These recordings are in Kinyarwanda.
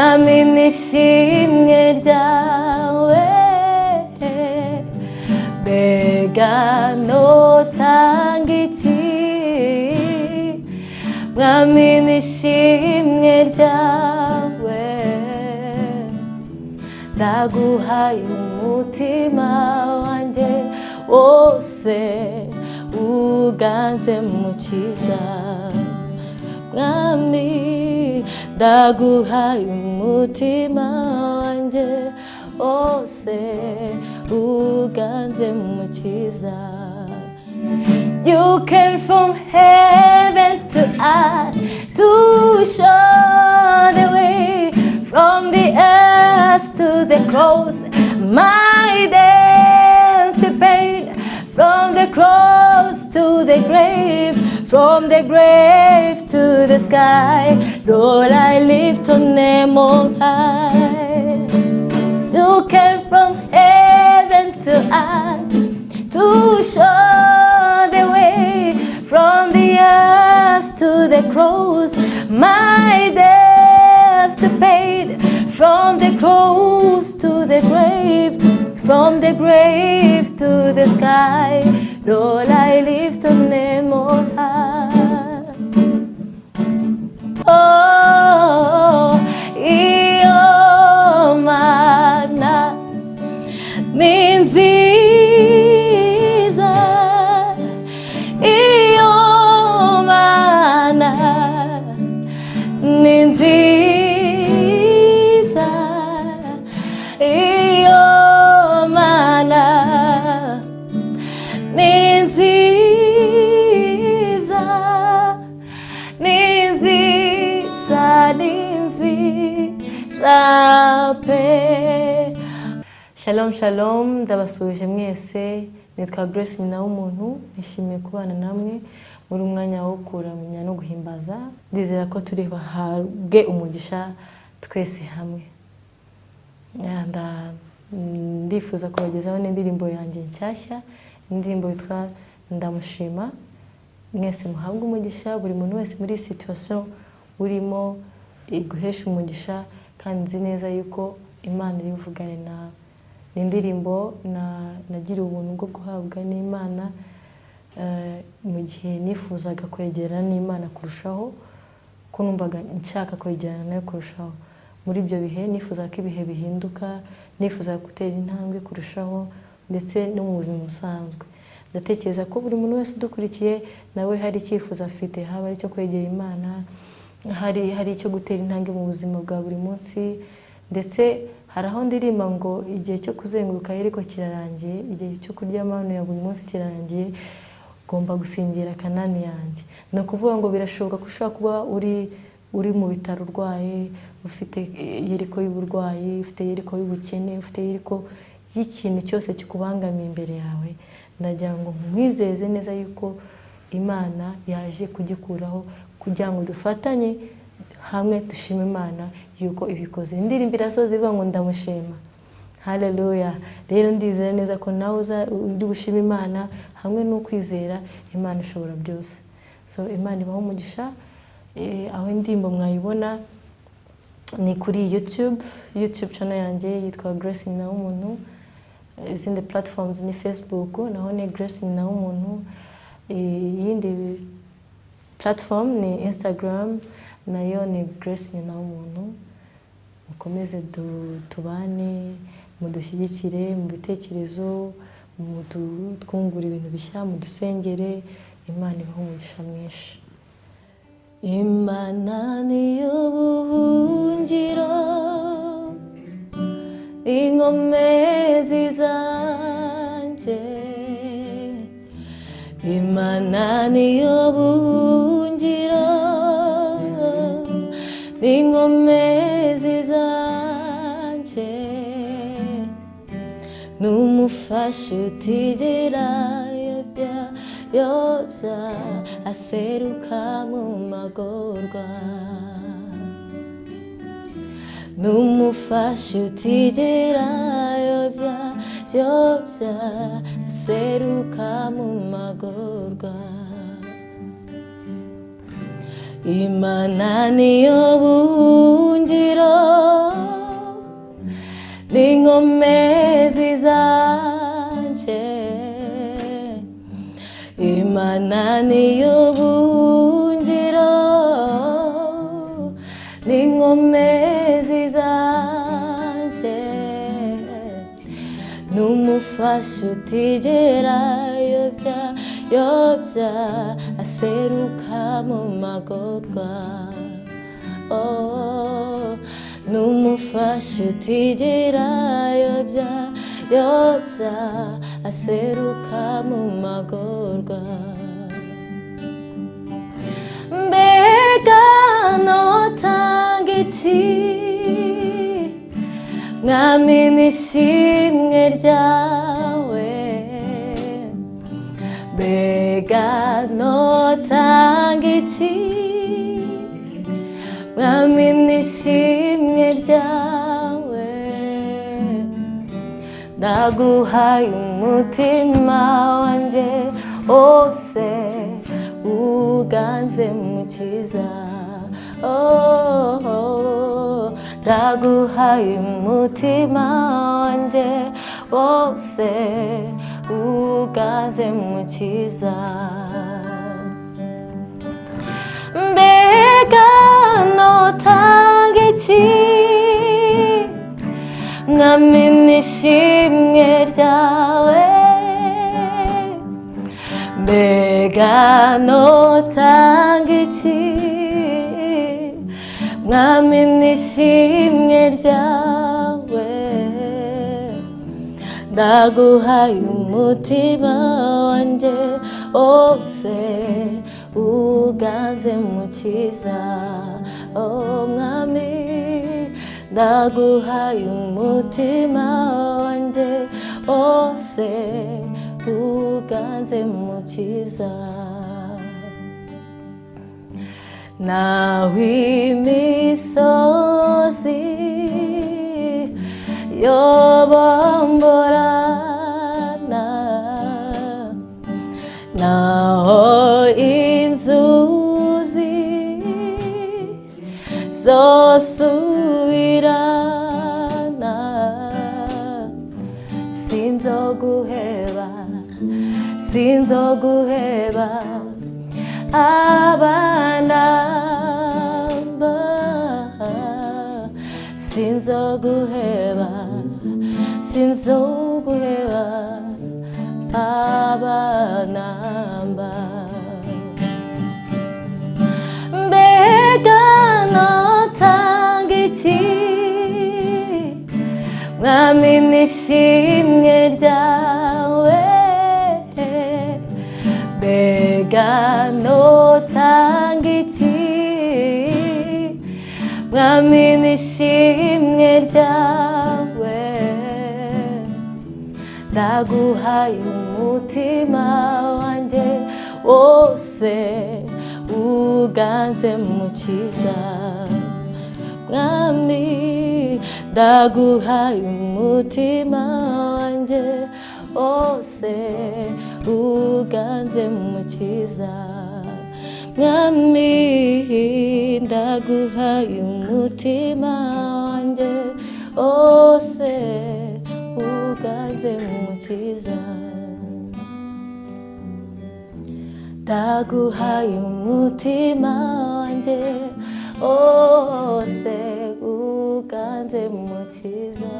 mwami nishimye ryawe mbega notanga iki mwami nishimye ryawe ndaguhaye umutima wanjye wose uganze mukiza mwami ndaguhaye umutima wanjye wose uganze mukiza. You came from heaven to earth to show the way, from the earth to the cross my empty pain, from the cross to the grave, from the grave to the sky. Lord, I lift your name on high. You came from heaven to earth to show the way, from the earth to the cross my death paid, from the cross to the grave, from the grave to the sky. Lord, I lift your name on high. Oh, iyo mana ni nziza, iyo mana ni nziza, iyo mana ni nziza, ni nziza, ni nziza pe. Shalom shalom, ndabasuje mwese. Nitwa Grace nyina w'umuntu, nishimiye kubana namwe muri umwanya wo kuramya no guhimbaza. Ndizera ko turi bahabwe umugisha twese hamwe. Ndifuza kubagezaho n'indirimbo yanjye nshyashya, indirimbo yitwa Ndamushima. Mwese muhabwe umugisha, buri muntu wese muri situation urimo iguhesha umugisha, kandi nzi neza yuko Imana iri buvugane nawe. Ni indirimbo nagira ubuntu bwo guhabwa n'Imana mu gihe nifuzaga kwegerana n'Imana kurushaho, ko numvaga nshaka kwegerana nayo kurushaho. Muri ibyo bihe nifuza ko ibihe bihinduka, nifuza gutera intambwe kurushaho, ndetse no mu buzima busanzwe. Ndatekereza ko buri muntu wese udukurikiye nawe hari icyifuzo afite, haba ari cyo kwegera Imana, hari icyo gutera intambwe mu buzima bwa buri munsi. Ndetse hari aho ndirimba ngo igihe cyo kuzenguruka Yeriko kirarangiye, igihe cyo kurya amanu ya buri munsi kirarangiye, ngomba gusingira Kanani yanjye. Ni ukuvuga ngo birashoboka ko ushobora kuba uri mu bitaro urwaye, ufite Yeriko y'uburwayi, ufite Yeriko y'ubukene, ufite Yeriko y'ikintu cyose kikubangamiye imbere yawe. Ndagira ngo mwizeze neza yuko Imana yaje kugikuraho, kugira ngo dufatanye hamwe dushima Imana yuko ibikoze. Indirimbo irasoza ivuga ngo ndamushima. Haleluya. Rero ndizera neza ko nawe uri gushima Imana hamwe no kwizera Imana ishobora byose. So Imana ibaho umugisha. Aho indirimbo mwayibona ni kuri YouTube channel yanjye yitwa Grace nyina w'umuntu. Izindi platforms ni Facebook, naho ni Grace nyina w'umuntu. Yindi platform ni Instagram, nayo ni Grace nyina w'umuntu. Mukomeze tubane, mudushyigikire mu bitekerezo, twungura ibintu bishya, mudusengere. Imana ibaho umugisha mwinshi. Imana niyo buhungiro, inkomezi zanjye. Imana niyo buhungiro, inkomezi zanjye. N'umufasha utigera yobya, aseruka mu magorwa. N'umufasha utigera yobya, aseruka mu magorwa. Imana niyo buhungiro, n'inkomezi zanje, Imana niyo buhungiro n'inkomezi zanje, n'umufasha utigera yobya aseruka mu magorwa. N'umufasha utigera yobya aseruka mu magorwa. Mbega notanga iki mwami n'ishimwe ryawe, mbega notanga iki mwami n'ishimwe ryawe, ndaguhaye umutima wanje wose uganze mukiza. Ndaguhaye umutima wanje wose uganze mukiza. Mbega notanga iki mwami n'ishimwe ryawe, mbega notanga iki mwami n'ishimwe ryawe, ndaguhaye umutima wanje wose uganze mukiza. Mwami ndaguhaye umutima wanje wose uganze mukiza. Naho imisozi yobomborana, naho inzuzi zosubirana, sinzoguheba abanamba, sinzoguheba abanamba. Mbega notanga iki mwami n'ishimwe ryawe, mbega notanga iki mwami n'ishimwe ryawe, ndaguhaye umutima wanje wose uganze mukiza. Mwami ndaguhaye umutima wanje wose uganze mukiza. Mwami ndaguhaye umutima wanje wose uganze mukiza. Ndaguhaye umutima wanje wose uganze mukiza.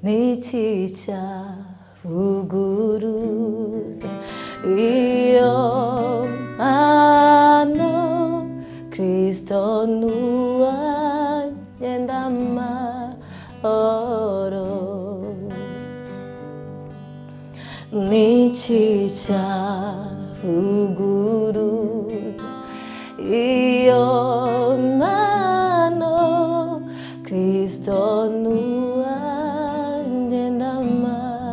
Niki cyavuguruza iyo mpano Kristo nuwanjye ndamahoro. Niki cyavuguruza iyo mpano Kristo nuwanjye ndamahoro.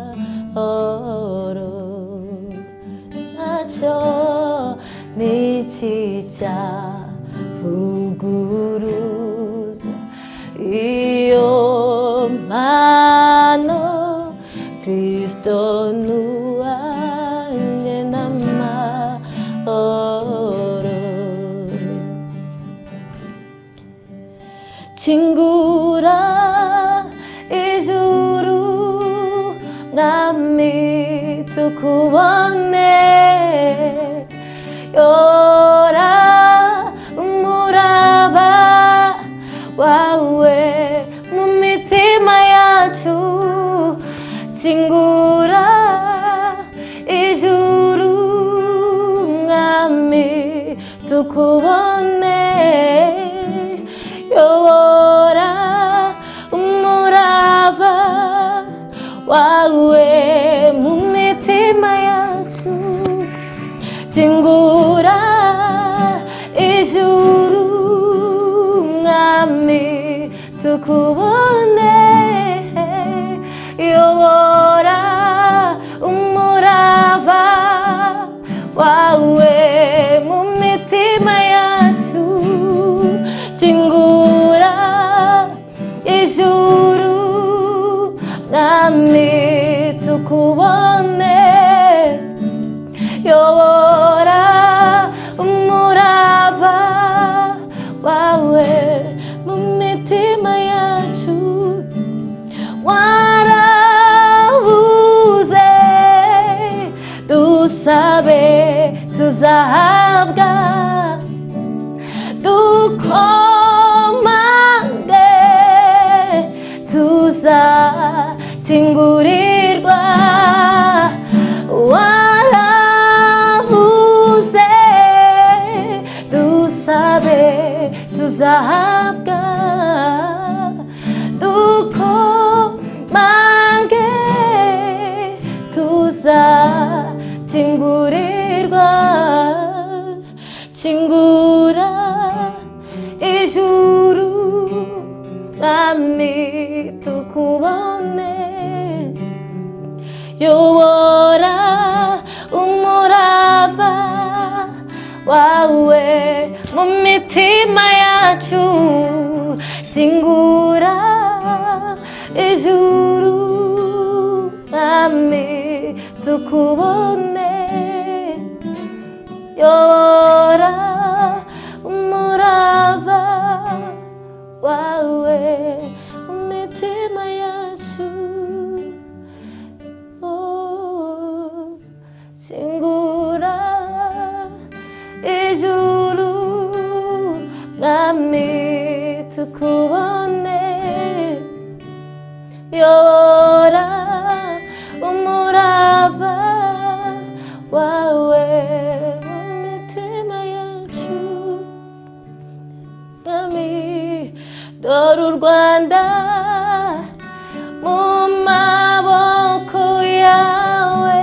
Nacyo niki cyavuguruza iyo mpano Kristo nuwanjye ndamahoro. kingura ijuru mwami tukubone, yora umurava wawe mu mitima yacu, kingura ijuru mwami tukubone, yora umurava wawe mu mitima yacu, kingura ijuru mwami tukubone, yobora umurava wawe mu mitima yacu, kingura ijuru mwami tukubone, yobora umurava wawe mu mitima yacu, waravuze dusabe tuzahabwa, dukomande tuzakingurirwa, waravuze dusabe tuzahabwa, dukomange tuzakingurirwa, kingura ijuru mwami tukubone, yobora umurava wawe mu mitima yacu, kingura ijuru mwami tukubone, yobora umurava wawe mu mitima yacu, kingura ijuru mwami tukubone, yobora umurava wawe mu mitima yacu, mwami dore u Rwanda mu maboko yawe,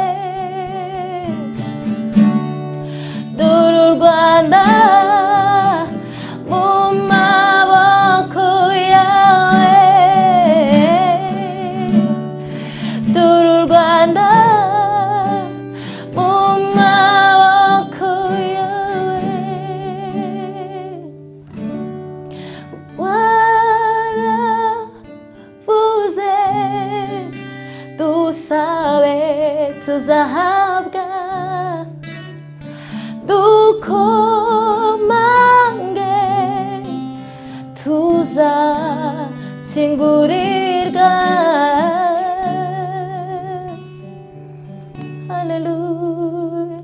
dore u Rwanda mu maboko yawe, dore u Rwanda mu maboko yawe, waravuze dusabe tuzahabwa, dukomange tuzakingurirwa, haleluya,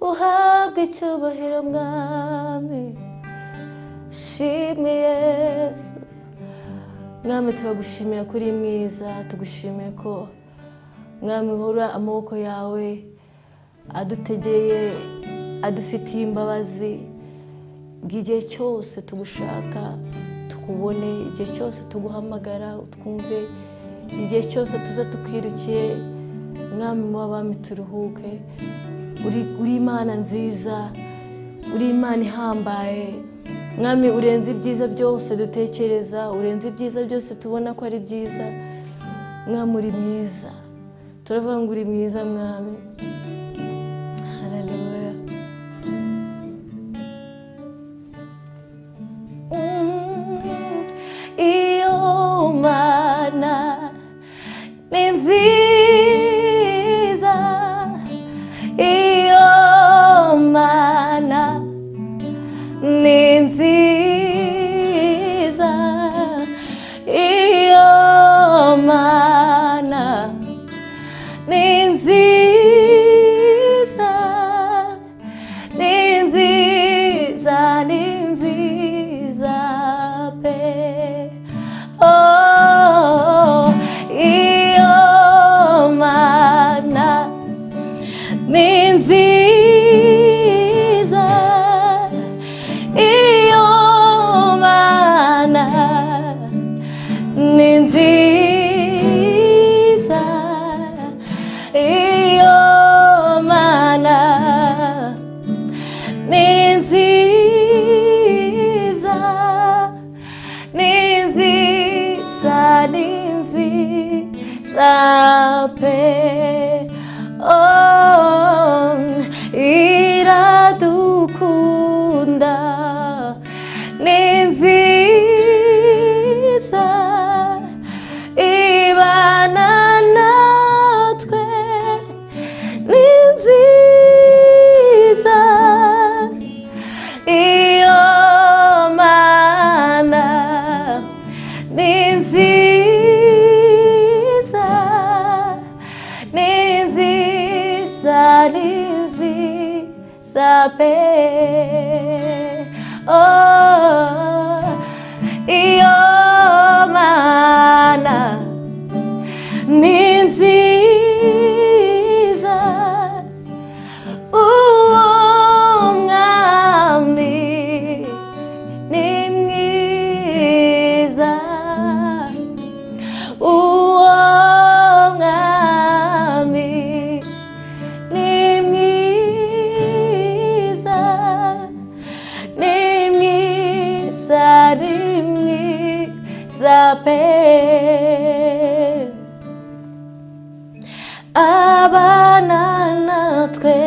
uhabwe icyubahiro mwami, shimwe Yesu, mwami turagushimiye ko uri mwiza, tugushimiye ko mwami uhora amaboko yawe adutegeye, adufitiye imbabazi, igihe cyose tugushaka tukubone, igihe cyose tuguhamagara utwumve, igihe cyose tuza tukwirukiye mwami w'abami turuhuke, uri Imana nziza, uri Imana ihambaye mwami, urenze ibyiza byose dutekereza, urenze ibyiza byose tubona ko ari byiza, mwami uri mwiza, turavuga ngo uri mwiza mwami, haleluya. Iyo Mana ni nziza, iyo Mana ni nziza, pe oh iradukunda ni nziza ibana natwe ni nziza iyo mana ni nziza ni nziza ni nziza pe oh iyo mana ni nziza uwo mwami ni mwiza uwo mwami ni mwiza ni mwiza ni mwiza pe abana natwe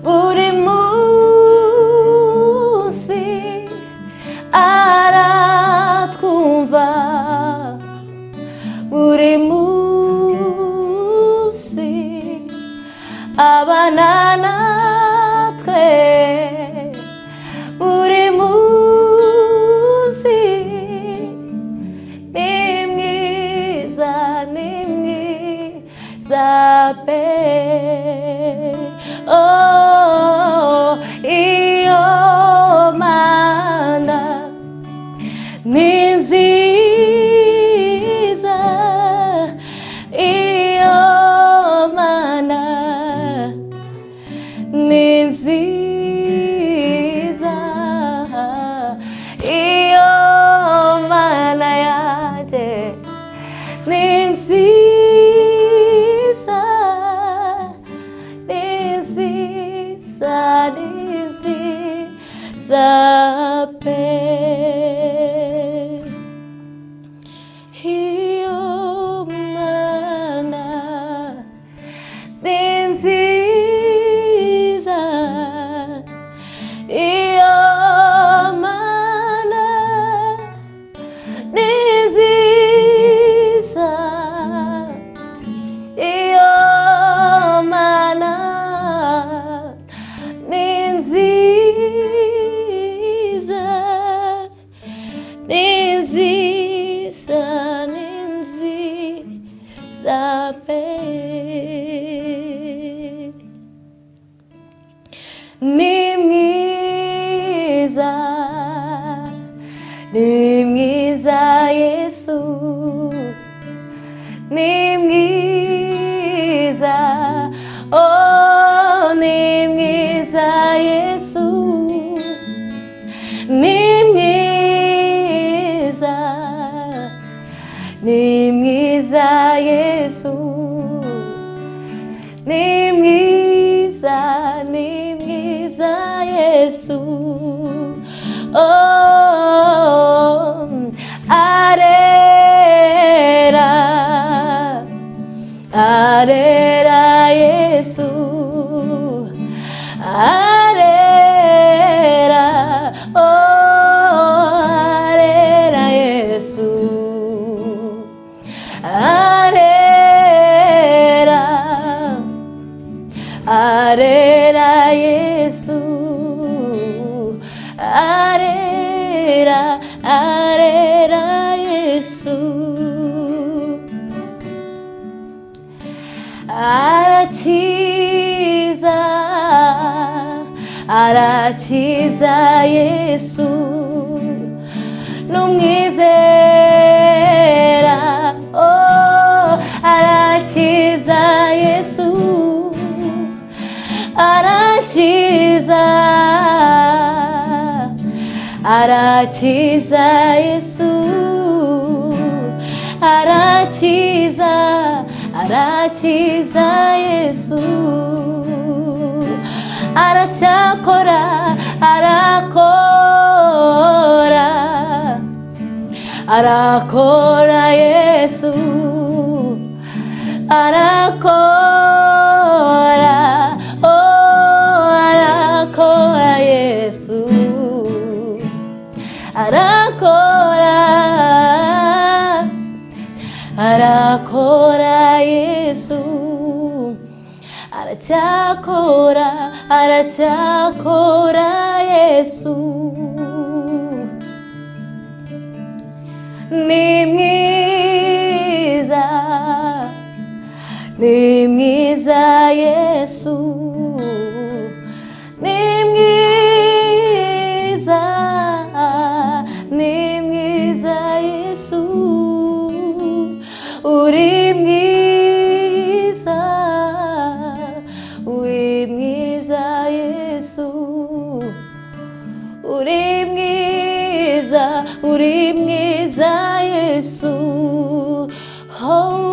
buri munsi aratwumva buri munsi abana natwe buri munsi ni mwiza ni mwiza pe oh iyo mana ni nziza iyo mana ni nziza iyo mana yaje ni nziza ni nziza ni nziza pe iyo mana ni nziza iyo mana ni nziza iyo mana ni nziza ni nziza ni nziza pe ni mwiza Yesu ni mwiza oh ni mwiza Yesu ni mwiza Yesu ni mwiza Yesu oh arera Yesu arera oh arera Yesu arera Yesu arera Yesu arakiza Yesu numwizera oh arakiza Yesu arakiza Yesu arakiza Yesu aracyakora arakora Yesu arakora, oh arakora Yesu, arakora, arakora Yesu, aracyakora, aracyakora Yesu. Ni mwiza, ni mwiza Yesu, ni mwiza, ni mwiza Yesu, uri mwiza, uri mwiza Yesu, uri mwiza, uri mwiza Yesu, oh,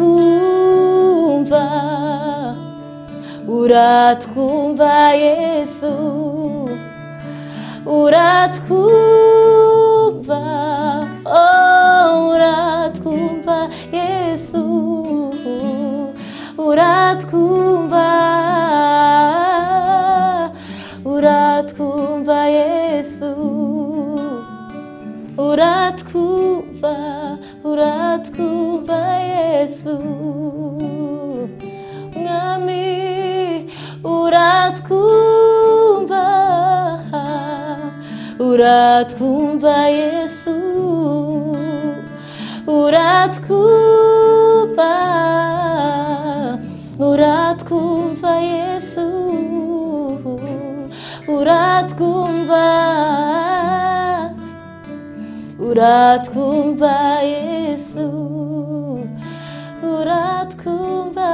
uratwumva, uratwumva Yesu, uratwumva, oh, uratwumva Yesu, uratwumva, uratwumva Yesu, uratwumva, uratwumva Yesu, mwami uratwumva, uratwumva Yesu, uratwumva, uratwumva Yesu, uratwumva, uratwumva Yesu, uratwumva,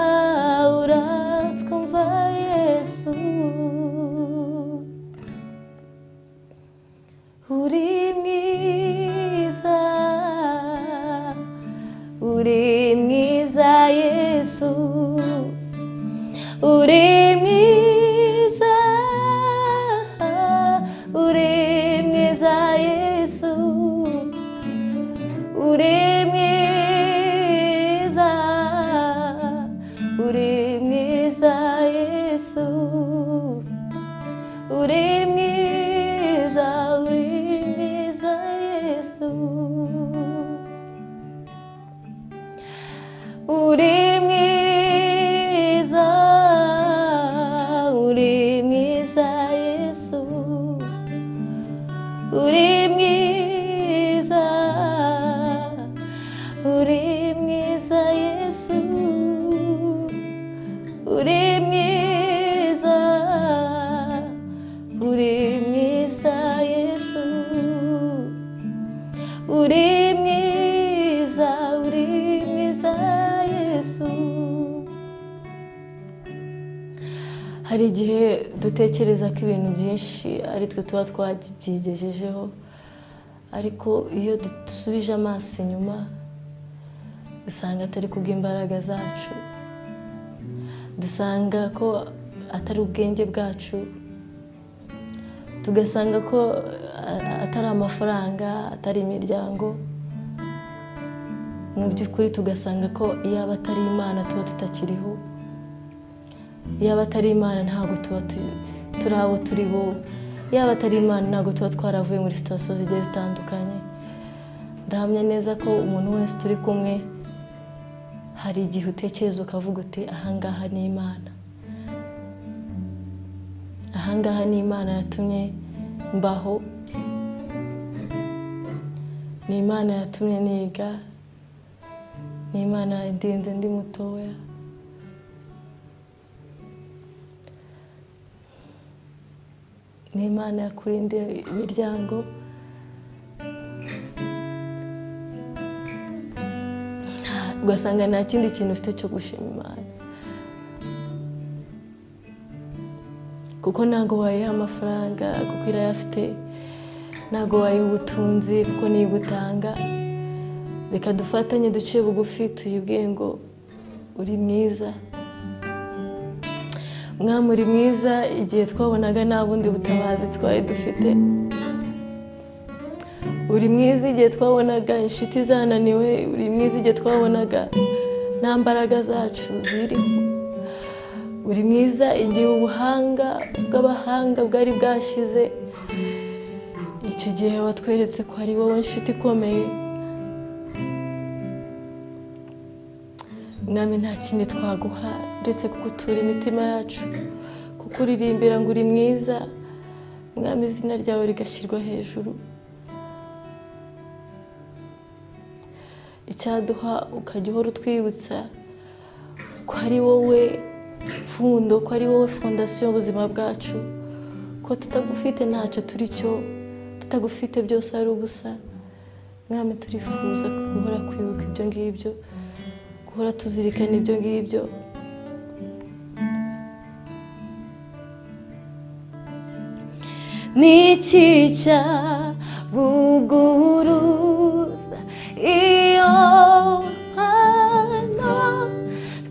uratwumva Yesu, uri mwiza, uri mwiza Yesu, uri mwiza, uri mwiza Yesu, uri mwiza, uri mwiza Yesu, uri mwiza, uri mwiza Yesu, uri mwiza, uri mwiza Yesu, uri mwiza, uri mwiza Yesu, uri mwiza, uri mwiza Yesu, uri mwiza, uri mwiza Yesu. Hari igihe dutekereza ko ibintu byinshi ari twe tuba twabyigejejeho, ariko iyo dusubije amaso inyuma dusanga atari kubw'imbaraga zacu, dusanga ko atari ubwenge bwacu, tugasanga ko atari amafaranga, atari imiryango, mu by'ukuri tugasanga ko iyaba atari Imana tuba tutakiriho, iyaba atari Imana ntabwo tuba turi abo turi bo, iyaba atari Imana ntabwo tuba twaravuye muri situwasiyo zigiye zitandukanye. Ndahamya neza ko umuntu wese turi kumwe hari igihe utekereza ukavuga uti ahangaha ni Imana, ahangaha ni Imana yatumye mbaho, ni Imana yatumye niga, ni Imana indinze ndi mutoya, ni Imana yakurindiye imiryango. Ugasanga nta kindi kintu ufite cyo gushima Imana, kuko ntabwo wayiha amafaranga kuko irayafite, ntabwo wayiha ubutunzi kuko niyo igutanga. Reka dufatanye duciye bugufi tuyibwiye ngo uri mwiza, Mwami uri mwiza. Igihe twabonaga nta bundi butabazi twari dufite, uri mwiza igihe twabonaga inshuti zananiwe, uri mwiza igihe twabonaga nta mbaraga zacu ziriho, uri mwiza igihe ubuhanga bw'abahanga bwari bwashize. Icyo gihe watweretse ko ari wowe nshuti ikomeye. Mwami, nta kindi twaguha uretse kugutura imitima yacu, kukuririmbira ngo uri mwiza. Mwami, izina ryawe rigashyirwa hejuru. Icyaduha ukajya uhora utwibutsa ko ari wowe pfundo, ko ari wowe fondasiyo y'ubuzima bwacu, ko tutagufite ntacyo turi cyo, tutagufite byose ari ubusa. Mwami, turifuza guhora kwibuka ibyo ngibyo, guhora tuzirikana ibyo ngibyo. Niki cyavuguruza iyo mpano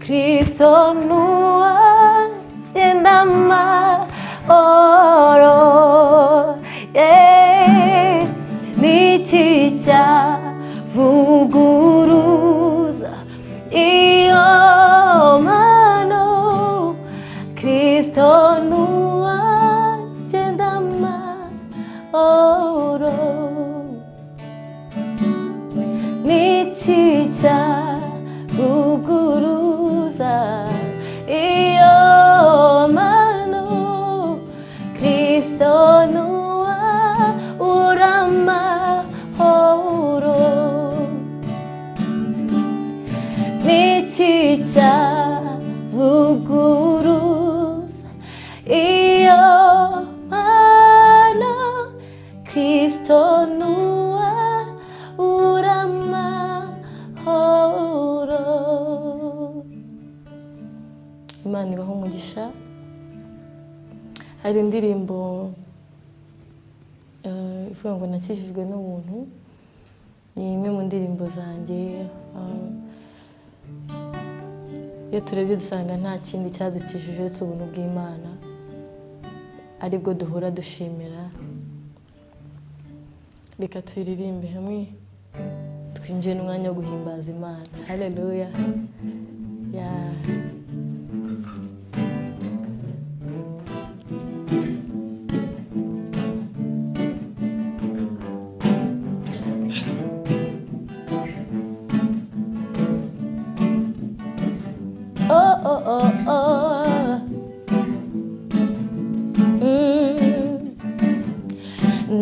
Kristo nuwanjye ndamahoro. Niki cyavuguruza iyo mpano Kristo nuwanjye ndamahoro. Niki cyavuguruza iyo mpano Kristo nuwanjye ndamahoro. Niki cyavuguruza iyo mpano Kristo nuwanjye ndamahoro. Imana ibaho umugisha. Hari indirimbo ivuga ngo nakijijwe n'ubuntu. Ni imwe mu ndirimbo zanjye. Iyo turebye dusanga nta kindi cyadukijije uretse ubuntu bw'Imana, aribwo duhora dushimira. Reka turirimbe hamwe, twinjiye n'umwanya wo guhimbaza Imana. Haleluya.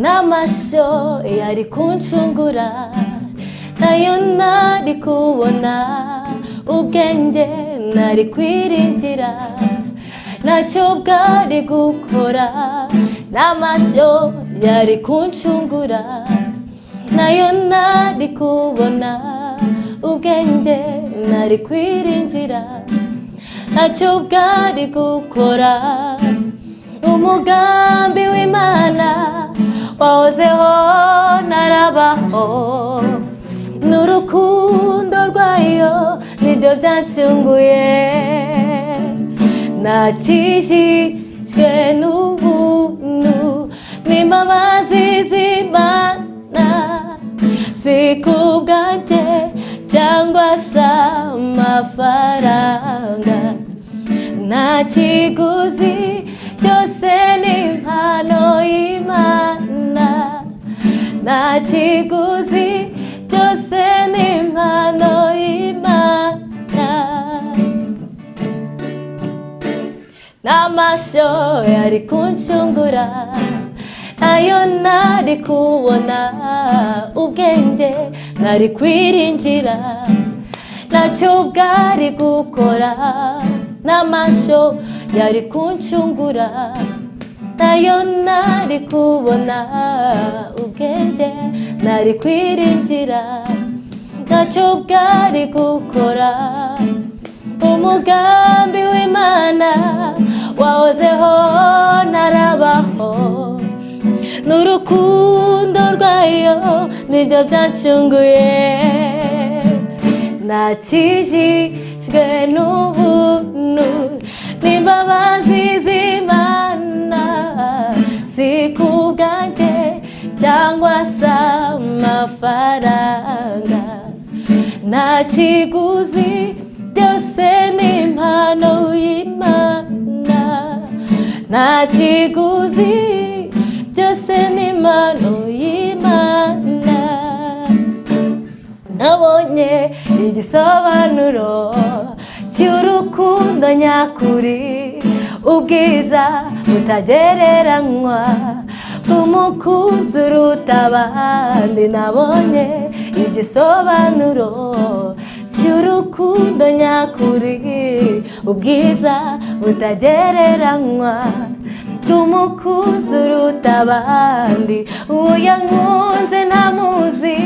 N'amashyo yari kuncungura, nayo ntari kubona, ubwenge ntari kwiringira, ntacyo bwari gukora. N'amashyo yari kuncungura, nayo ntari kubona, ubwenge ntari kwiringira, ntacyo bwari gukora. Umugambi w'Imana wahozeho narabaho, n'urukundo rwayo nibyo byancunguye. Nakijijwe n'ubuntu n'imbabazi z'Imana, si kubwanjye cyangwa se amafaranga. Nta kiguzi, byose ni impano y'Imana. Nta kiguzi, byose ni impano y'Imana. N'amashyo yari kuncungura, nayo ntari kubona, ubwenge ntari kwiringira, ntacyo bwari gukora. N'amashyo yari kuncungura, nayo ntari kubona, ubwenge ntari kwiringira, ntacyo bwari gukora. Umugambi w'Imana wahozeho narabaho, n'urukundo rwayo nibyo byancunguye. Nakijijwe n'ubuntu n'imbabazi z'Imana, si kubwanjye cyangwa se amafaranga nta kiguzi, byose ni impano y'Imana. Nta kiguzi, byose ni impano y'Imana. Nabonye igisobanuro cy'urukundo nyakuri, ubwiza butagereranywa bw'umukunzi uruta abandi. Nabonye igisobanuro cy'urukundo nyakuri, ubwiza butagereranywa bw'umukunzi uruta abandi. Uwo yankunze ntamuzi,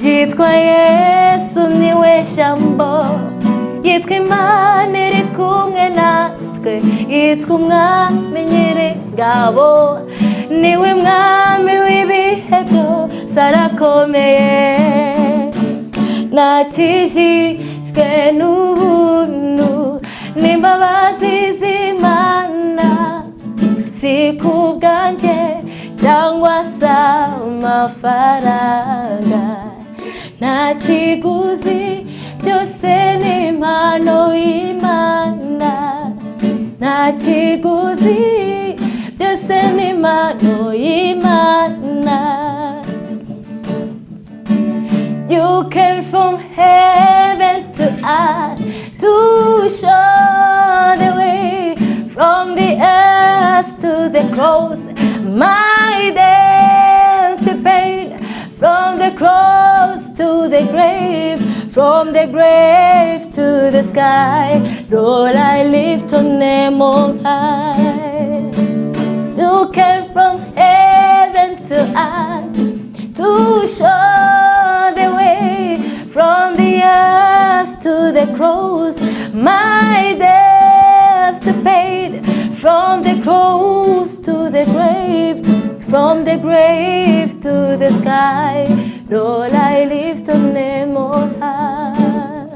yitwa Yesu, niwe Jambo, yitwa Imana iri kumwe natwe, yitwa Umwami Nyir'ingabo, niwe Mwami w'ibihe byose, arakomeye. Nakijijwe n'ubuntu n'imbabazi z'Imana, si kubwanjye cyangwa se amafaranga. Nta kiguzi, byose ni impano y'Imana. Nta kiguzi, byose ni impano y'Imana. You came from heaven to earth to show the way, from the earth to the cross, my empty pain, from the cross to the grave, from the grave to the sky. Lord, I lift your name on high. You came from heaven to earth to show the way, from the earth to the cross, my debt paid, from the cross to the grave, from the grave to the sky. Lord, I lift your name on high.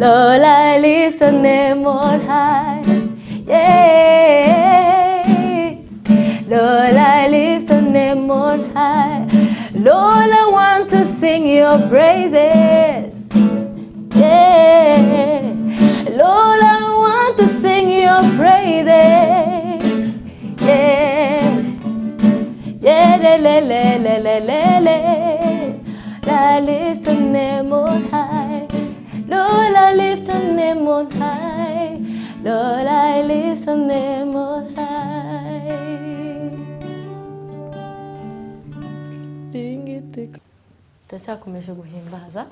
Lord, I lift your name on high. Yeah. Lord, I lift your name on high. Lord, I want to sing your praises. Yeah. Lord, I want to sing your praises. Yeah. Yeah, le, le, le, le, le, le, le. I lift your name on high. Lord, I lift your name on high. Lord, I lift your name on high. Turacyakomeje guhimbaza.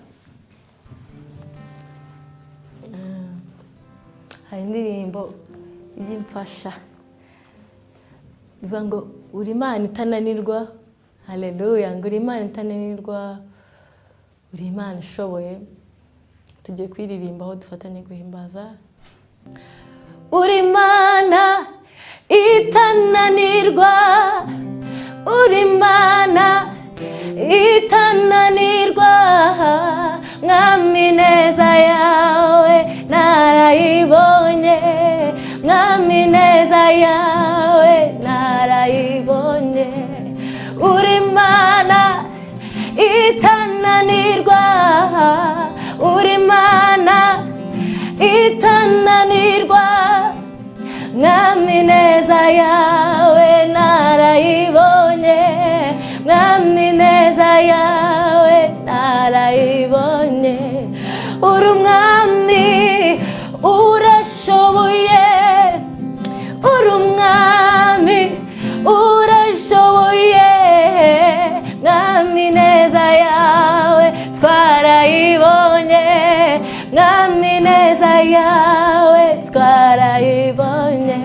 Hari indirimbo y'imfasha ivuga ngo uri Imana itananirwa. Haleluya, ngo uri Imana itananirwa, uri Imana ishoboye. Tugiye kwiririmbaho dufatanye guhimbaza. Uri Imana itananirwa, uri Imana itananirwa, Mwami neza yawe narayibonye, Mwami neza yawe narayibonye. Uri Imana itananirwa, uri Imana itananirwa, Mwami neza yawe narayibonye, Mwami neza yawe narayibonye. Uri Umwami urashoboye, uri Umwami urashoboye, Mwami neza yawe twarayibonye, Mwami neza yawe twarayibonye,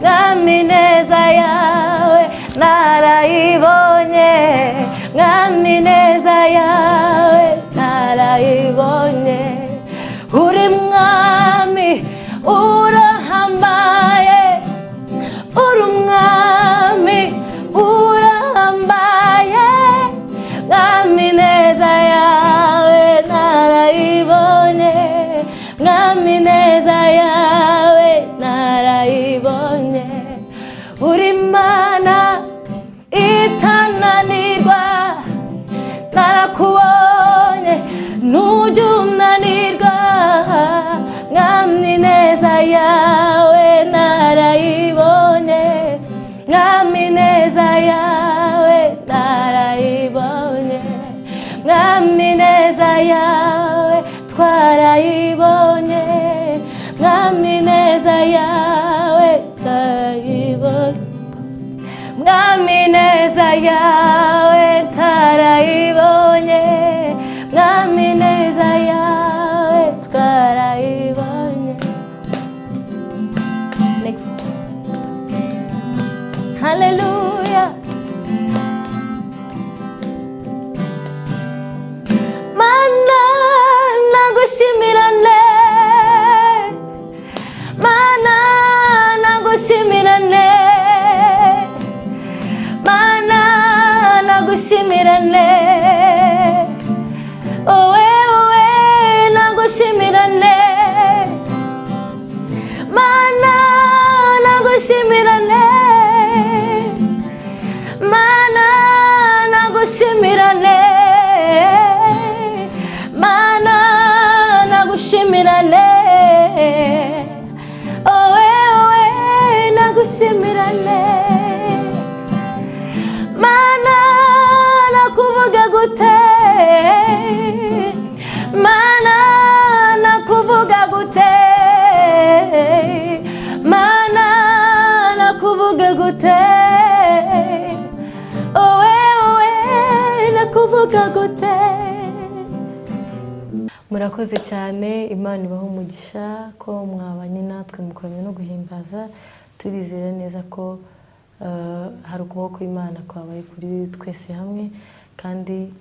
Mwami neza yawe narayibonye, Mwami neza yawe narayibonye. Uri Mwami urahambaye, uri Umwami urahambaye, Mwami neza yawe narayibonye, Mwami neza yawe narayibonye. Uri Imana ita nakubonye ntujya unanirwa mwami neza yawe narayibonye mwami neza yawe narayibonye mwami neza yawe twarayibonye mwami neza yawe twarayibonye mwami neza yawe tarayibonye mwami neza yawe twarayibonye. Next. Hallelujah. Mana nagushimirane Mana nagushimirane Mana nagushimirane owe nagushimirane Mana nagushimirane Mana nagushimirane Mana nagushimirane owe nagushimirane Mana nakuvuga gute Mana nakuvuga gute Mana nakuvuga gute owe nakuvuga gute. Murakoze cyane, Imana ibaho umugisha ko mwabanye natwe mukoranye no guhimbaza. Turizera neza ko hari ukuboko Imana kwabaye kuri twese hamwe, kandi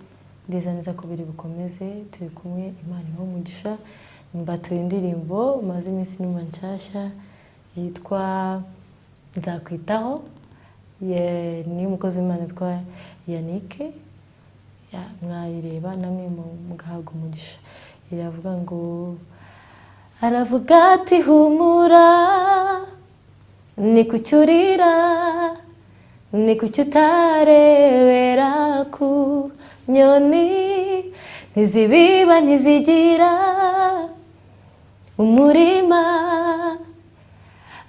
ndiza neza ko biri bukomeze turi kumwe. Imana ibaho umugisha. Mbatuye indirimbo maze iminsi numa nshyashya yitwa Nzakwitaho, ni umukozi w'Imana yitwa Yannick, mwayireba namwe mugahabwa umugisha. Iravuga ngo aravuga ati humura ni kucyurira ni kuki utarebera ku nyoni ntizibiba ntizigira umurima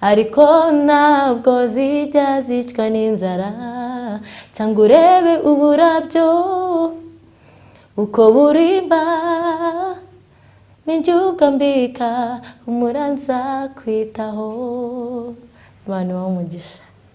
ariko ntabwo zijya zicwa n'inzara cyangwa urebe uburabyo uko burimba ninjye ugambika humura nzakwitaho. Imana ibahe umugisha.